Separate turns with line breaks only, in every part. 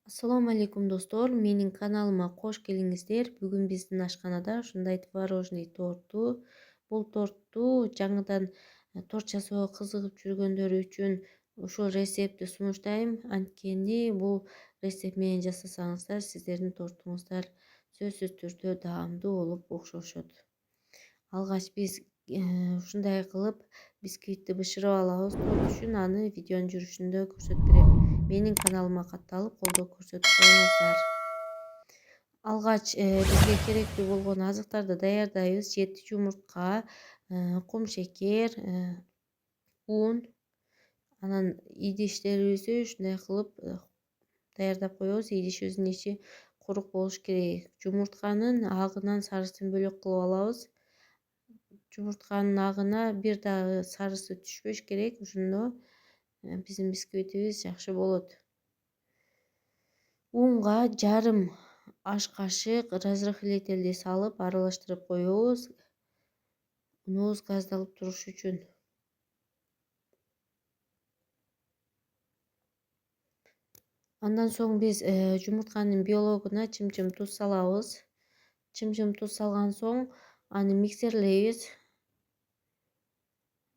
Assalamu alaikum достор, менин каналыма кош келиңиздер. Бүгүн биздин ашканада ушундай творожный торту. Бул тортту жаңыдан торт жасоого кызыгып жүргөндөр үчүн ушул рецептти сунуштайм. Анткени бул рецепт менен жасасаңыздар, сиздердин тортуңуздар сөзсүз түрдө даамдуу болуп окшошот. Алгач биз ушундай кылып бисквитти бышырып алабыз. Торт үчүн аны видеонун жүрүшүндө көрсөтүп берем. Менин каналыма катталып колдоо көрсөтүп коюңуздар. Алгач бизге керектүү болгон азыктарды даярдайбыз. 7 жумуртка, кум шекер, un, анан идиштерибизди ушундай кылып даярдап коебуз. Идишибиздин ичи курук болуш керек. Жумуртканын агынан сарысын бөлөк кылып алабыз. Жумуртканын агына бир дагы сарысы түшпөш керек. Ошондо биздин бисквитибиз жакшы болот. Унга жарым аш кашык разрыхлительди салып аралаштырып коебуз. Унубуз газдалып туруш үчүн. Андан соң биз жумуртканын белогуна чымчым туз салабыз. Чымчым туз салган соң аны миксерлейбиз.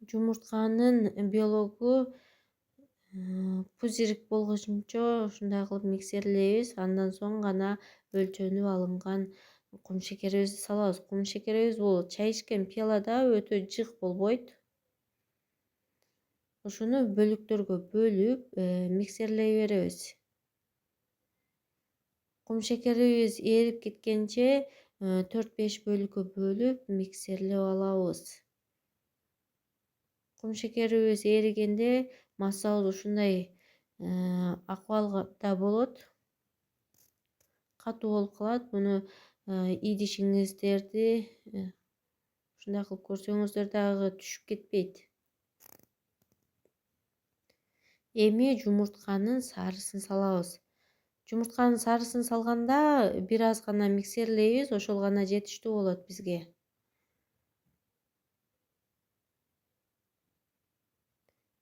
Жумуртканын белогу пузирик болгучунча ушундай кылып миксерлейбиз. Андан соң гана өлчөнүп алынган кум шекерибизди салабыз. Кум шекерибиз бул чай ичкен пиалада өтө жык болбойт. Ошону бөлүктөргө бөлүп миксерлей беребиз. Кум шекерибиз эрип кеткенче 4-5 бөлүккө бөлүп миксерлеп алабыз. Кум шекерибиз эригенде массабыз ушундай акыбалда болот. Катуу болуп калат. Муну идишиңиздерди ушундай кылып көрсөңүздөр дагы түшүп кетпейт. Эми жумуртканын сарысын салабыз. Жумуртканын сарысын салганда бир аз гана миксерлейбиз, ошол гана жетиштүү болот бизге.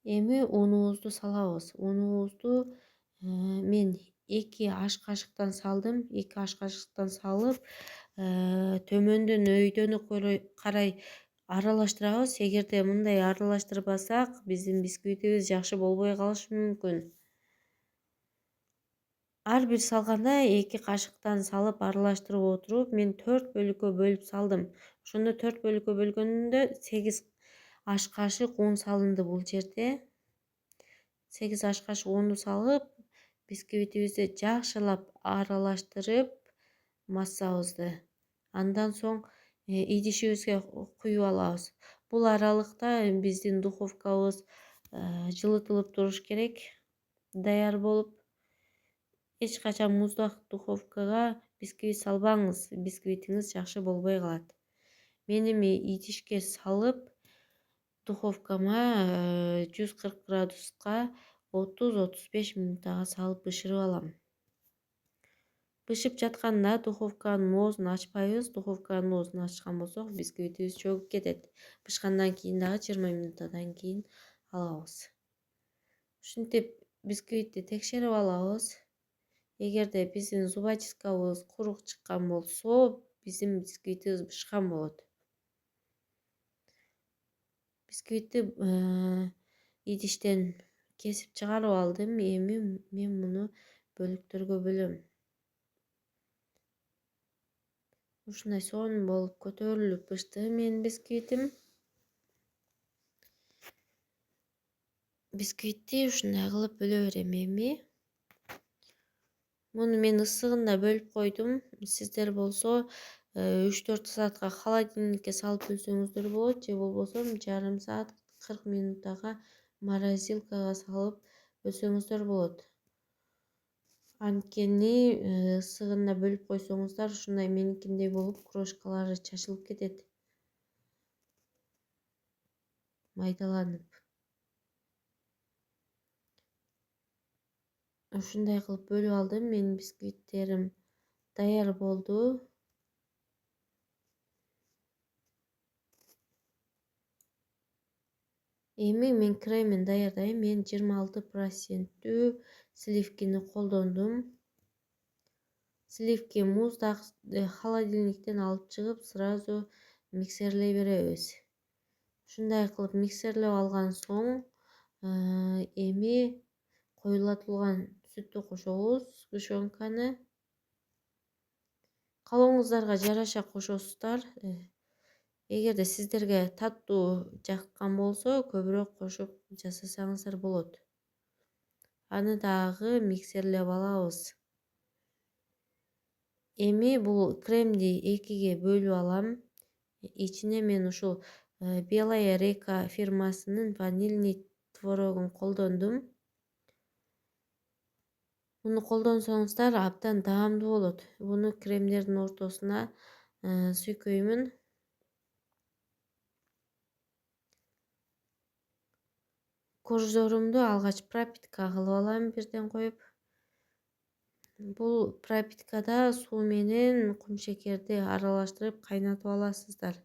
Эми унубузду салабыз. Унубузду мен 2 аш кашыктан салдым. 2 аш кашыктан салып, төмөндөн өйдөнү карай аралаштырабыз. Эгерде мындай аралаштырбасак, биздин бисквитибиз жакшы болбой калышы мүмкүн. Ар бир салганда 2 кашыктан салып аралаштырып отуруп, мен 4 бөлүккө бөлүп салдым. Ошондо 4 бөлүккө бөлгөндө 8 аш кашык un салынды бул жерде. 8 аш кашык унду салып, бисквитибизди жакшылап аралаштырып массабызды. Андан соң идишибизге куюп алабыз. Бул аралыкта биздин духовкабыз жылытылып туруш керек, даяр болуп. Эч качан муздак духовкага бисквит салбаңыз, бисквитиңиз жакшы болбой калат. Мен эми идишке салып, духовкама 140 градуска 30-35 мүнөттага салып бышырып алам. Бышып жатканда духовканын оозун ачпайбыз. Духовканын оозун ачкан болсок, бисквитибиз чөгүп кетет. Бышкандан кийин дагы 20 мүнөттөн кийин алабыз. Ушинтип бисквитти текшерип алабыз. Эгерде биздин зубочисткабыз курук чыккан болсо, биздин бисквитибиз бышкан болот. Бисквитти идиштен кесип чыгарып алдым. Эми мен муну бөлүктөргө бөлөм. Ушундай сонун болуп көтөрүлүп бышты менин бисквитим. Бисквитти ушундай кылып бөлө берем эми. Муну мен ысыгында бөлүп койдум. Сиздер болсо 3-4 саатка холодильникке салып бөлсөңүздөр болот, же болбосо жарым саат 40 мүнөттага морозилкага салып бөлсөңүздөр болот. Анткени ысыгында бөлүп койсоңуздар, ушундай меникиндей болуп, крошкалары чачылып кетет. Майдаланып. Ушундай кылып бөлүп алдым. Менин бисквиттерим даяр болду. Эми мен кремин даярдайм. Мен 26% сливкини колдондум. сливки, муз да холодильниктен алып чыгып сразу миксерлей беребиз. Ушундай кылып миксерлеп алган соң эми коюлатылган сүттү кошобуз, сгущенканы. Каалооңуздарга жараша кошосуздар. Эгерде сиздерге таттуу жаккан болсо, көбүрөөк кошуп жасасаңыздар болот. Аны дагы миксерлеп алабыз. Эми бул кремди экиге бөлүп алам. Ичине мен ушул Белая река фирмасынын ванильный творогун колдондум. Буну колдонсоңуздар абдан даамдуу болот. Буну кремдердин ортосуна сүйкөймүн. Кождорумду алгач пропитка кылып алам бирден коюп. Бул пропиткада суу менен кумшекерди аралаштырып кайнатып аласыздар.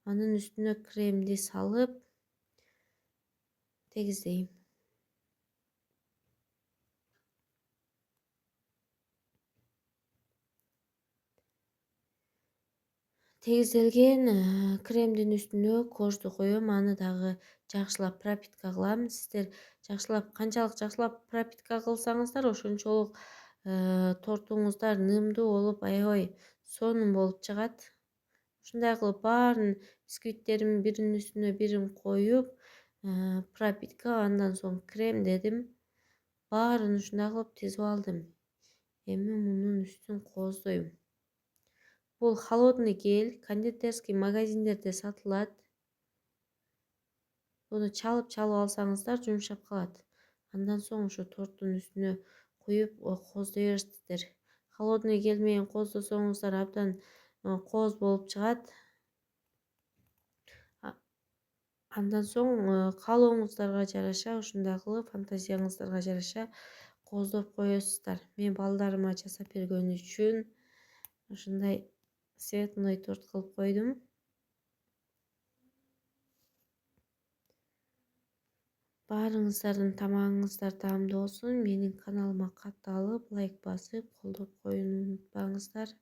Анын үстүнө кремди салып тегиздейм. Тегизделген кремдин үстүнө кожду коем, аны дагы жакшылап пропитка кылам. Сиздер канчалык жакшылап пропитка кылсаңыздар, ошончолук тортуңуздар нымдуу болуп, аябай сонун болуп чыгат. Ушундай кылып баарын бисквиттеримин биринин үстүнө бирин коюп, пропитка, андан соң крем дедим. Баарын ушундай кылып тизип алдым. Эми мунун үстүн кооздойм. Бул холодный гель, кондитерский магазиндерде сатылат. Буну чалып алсаңыздар жумшап калат. Андан соң ушу торттун үстүнө куюп кооздой бересиздер. Холодный гель менен кооздосоңуздар абдан кооз болуп чыгат. Андан соң каалооңуздарга жараша, ушундай кылып фантазияңыздарга жараша кооздоп коесуздар. Мен балдарыма жасап берген үчүн ушундай цветной торт кылып койдум. Баарыңыздардын тамагыңыздар даамдуу болсун. Менин каналыма катталып, лайк басып, колдоп коюуну унутпаңыздар.